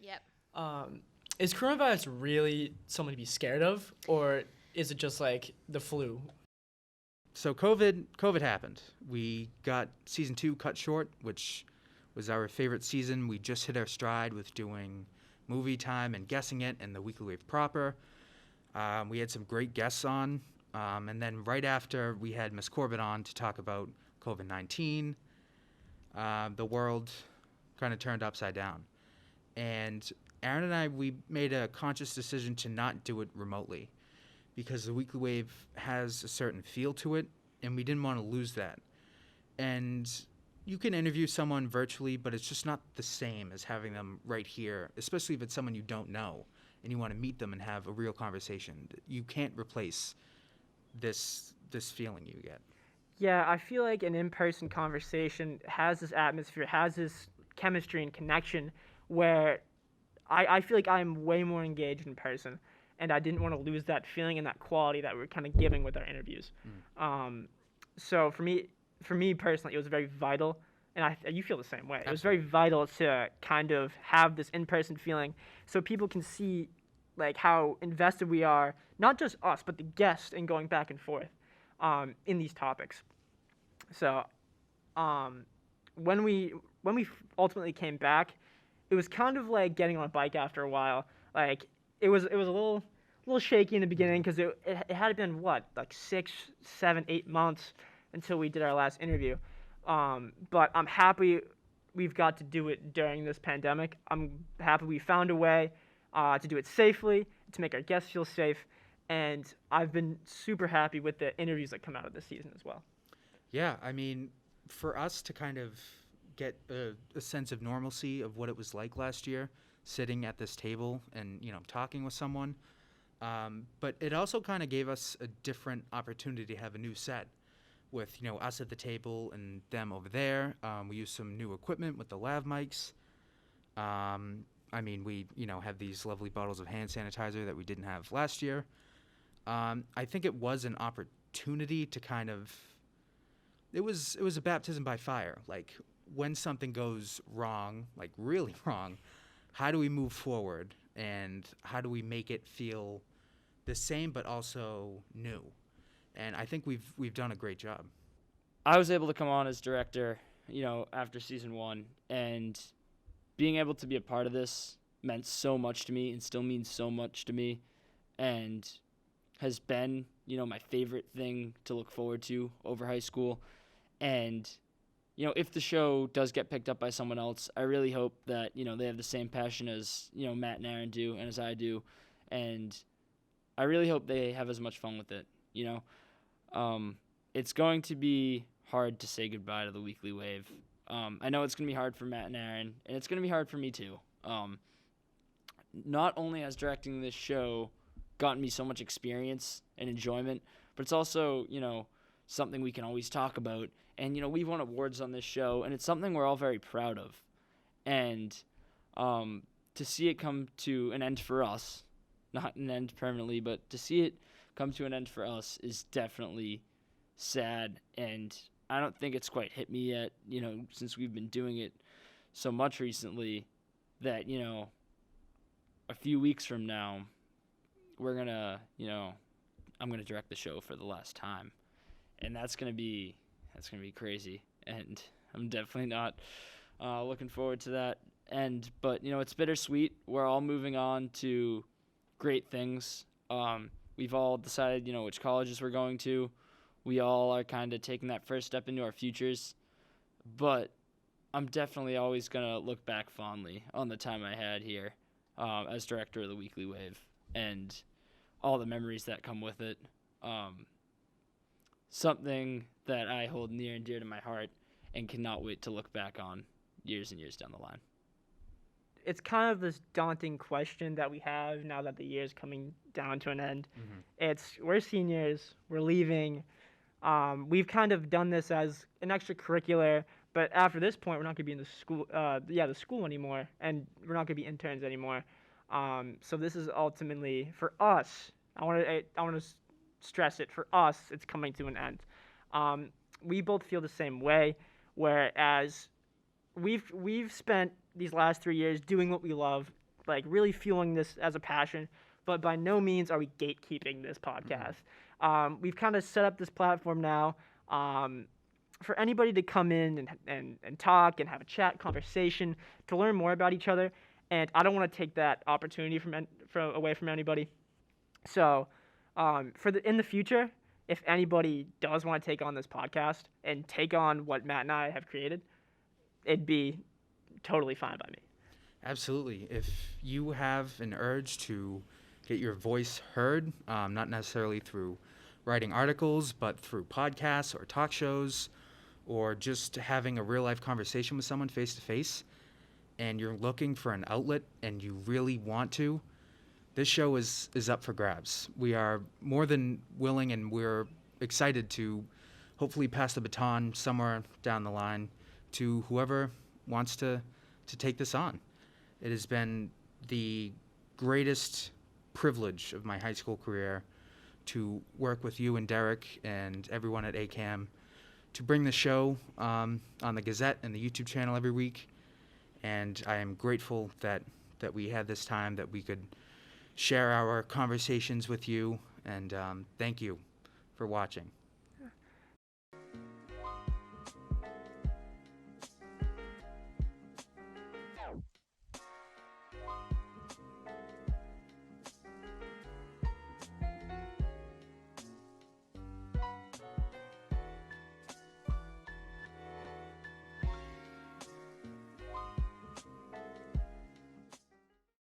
Yep. Is coronavirus really something to be scared of, or is it just like the flu? So COVID happened. We got season 2 cut short, which was our favorite season. We just hit our stride with doing movie time and guessing it and the Weekly Wave proper. We had some great guests on, and then right after we had Miss Corbett on to talk about COVID-19. The world kind of turned upside down, and Aaron and I, we made a conscious decision to not do it remotely because the Weekly Wave has a certain feel to it, and we didn't want to lose that. And you can interview someone virtually, but it's just not the same as having them right here, especially if it's someone you don't know and you want to meet them and have a real conversation. You can't replace this feeling you get. Yeah, I feel like an in-person conversation has this atmosphere, has this chemistry and connection where I feel like I'm way more engaged in person, and I didn't want to lose that feeling and that quality that we're kind of giving with our interviews. So for me personally, it was very vital, and you feel the same way. It was very vital to kind of have this in-person feeling so people can see like how invested we are, not just us, but the guests in going back and forth in these topics. So when we ultimately came back, it was kind of like getting on a bike after a while. Like it was a little shaky in the beginning because it had been like 6, 7, 8 months until we did our last interview. But I'm happy we've got to do it during this pandemic. I'm happy we found a way to do it safely, to make our guests feel safe, and I've been super happy with the interviews that come out of this season as well. Yeah, I mean, for us to kind of get a sense of normalcy of what it was like last year, sitting at this table and, talking with someone. But it also kind of gave us a different opportunity to have a new set with, us at the table and them over there. We used some new equipment with the lav mics. We, have these lovely bottles of hand sanitizer that we didn't have last year. I think it was an opportunity to kind of, it was a baptism by fire. Like, when something goes wrong, like really wrong, how do we move forward and how do we make it feel the same but also new? And I think we've done a great job. I was able to come on as director, after season 1, and being able to be a part of this meant so much to me and still means so much to me, and has been, my favorite thing to look forward to over high school. And if the show does get picked up by someone else, I really hope that, they have the same passion as, Matt and Aaron do and as I do. And I really hope they have as much fun with it, It's going to be hard to say goodbye to the Weekly Wave. I know it's going to be hard for Matt and Aaron, and it's going to be hard for me too. Not only has directing this show gotten me so much experience and enjoyment, but it's also, something we can always talk about. And, we've won awards on this show, and it's something we're all very proud of. And to see it come to an end for us, not an end permanently, but to see it come to an end for us is definitely sad. And I don't think it's quite hit me yet, since we've been doing it so much recently that, a few weeks from now, we're going to, I'm going to direct the show for the last time. And that's going to be crazy, and I'm definitely not looking forward to that. But it's bittersweet. We're all moving on to great things. We've all decided, which colleges we're going to. We all are kind of taking that first step into our futures. But I'm definitely always going to look back fondly on the time I had here as director of the Weekly Wave and all the memories that come with it. Something that I hold near and dear to my heart and cannot wait to look back on years and years down the line. It's kind of this daunting question that we have now that the year is coming down to an end. Mm-hmm. We're seniors, we're leaving. We've kind of done this as an extracurricular, but after this point, we're not going to be in the school anymore, and we're not going to be interns anymore. So this is ultimately for us. I want to stress it, for us, it's coming to an end. We both feel the same way, whereas we've spent these last 3 years doing what we love, like really fueling this as a passion. But by no means are we gatekeeping this podcast. We've kind of set up this platform now for anybody to come in and talk and have a chat, conversation, to learn more about each other. And I don't want to take that opportunity away from anybody. So in the future, if anybody does want to take on this podcast and take on what Matt and I have created, it'd be totally fine by me. Absolutely. If you have an urge to get your voice heard, not necessarily through writing articles, but through podcasts or talk shows, or just having a real-life conversation with someone face-to-face, and you're looking for an outlet and you really want to, this show is up for grabs. We are more than willing, and we're excited to hopefully pass the baton somewhere down the line to whoever wants to take this on. It has been the greatest privilege of my high school career to work with you and Derek and everyone at ACAM to bring the show on the Gazette and the YouTube channel every week. And I am grateful that we had this time, that we could share our conversations with you. And thank you for watching.